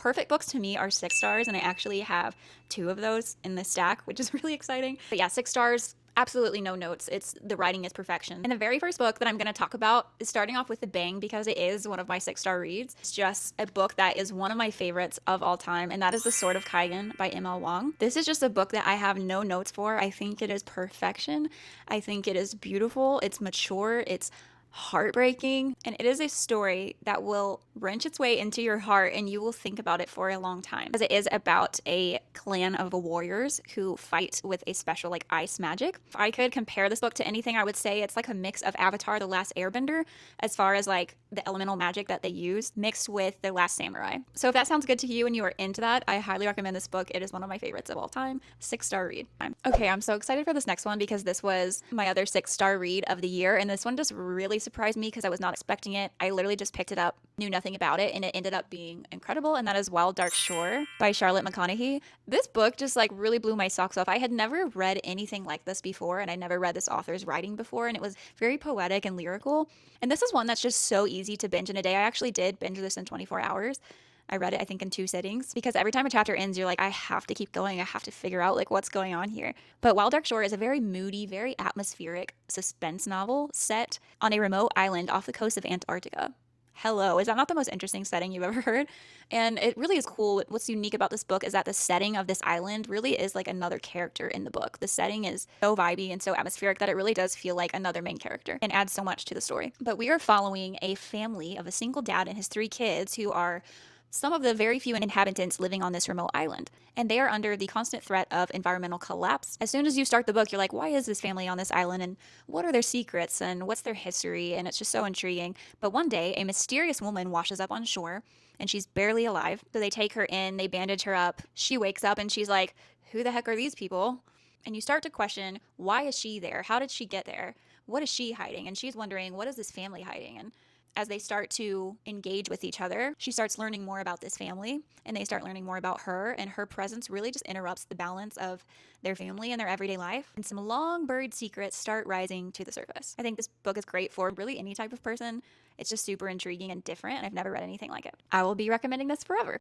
perfect books to me are 6 stars, and I actually have 2 of those in the stack, which is really exciting. But yeah, 6 stars. Absolutely no notes. It's the writing is perfection. And the very first book that I'm going to talk about is starting off with a bang because it is one of my 6 star reads. It's just a book that is one of my favorites of all time, and that is The Sword of Kaigan by M.L. Wong. This is just a book that I have no notes for. I think it is perfection. I think it is beautiful. It's mature. It's heartbreaking, and it is a story that will wrench its way into your heart and you will think about it for a long time, because it is about a clan of warriors who fight with a special like ice magic. If I could compare this book to anything, I would say it's like a mix of Avatar: The Last Airbender, as far as like the elemental magic that they use mixed with The Last Samurai. So if that sounds good to you and you are into that, I highly recommend this book. It is one of my favorites of all time. 6 star read. Okay, I'm so excited for this next one because this was my other 6 star read of the year, and this one just really surprised me because I was not expecting it. I literally just picked it up, knew nothing about it, and it ended up being incredible, and that is Wild Dark Shore by Charlotte McConaughey. This book just like really blew my socks off. I had never read anything like this before, and I never read this author's writing before, and it was very poetic and lyrical. And this is one that's just so easy to binge in a day. I actually did binge this in 24 hours. I read it, I think, in 2 sittings because every time a chapter ends, you're like, I have to keep going. I have to figure out like what's going on here. But Wild Dark Shore is a very moody, very atmospheric suspense novel set on a remote island off the coast of Antarctica. Hello, is that not the most interesting setting you've ever heard? And it really is cool. What's unique about this book is that the setting of this island really is like another character in the book. The setting is so vibey and so atmospheric that it really does feel like another main character and adds so much to the story. But we are following a family of a single dad and his 3 kids who are some of the very few inhabitants living on this remote island, and they are under the constant threat of environmental collapse. As soon as you start the book, you're like, why is this family on this island, and what are their secrets, and what's their history? And it's just so intriguing. But one day, a mysterious woman washes up on shore, and she's barely alive. So they take her in, they bandage her up. She wakes up, and she's like, who the heck are these people? And you start to question, why is she there? How did she get there? What is she hiding? And she's wondering, what is this family hiding? And as they start to engage with each other, she starts learning more about this family, and they start learning more about her, and her presence really just interrupts the balance of their family and their everyday life, and some long buried secrets start rising to the surface. I think this book is great for really any type of person. It's just super intriguing and different, and I've never read anything like it. I will be recommending this forever.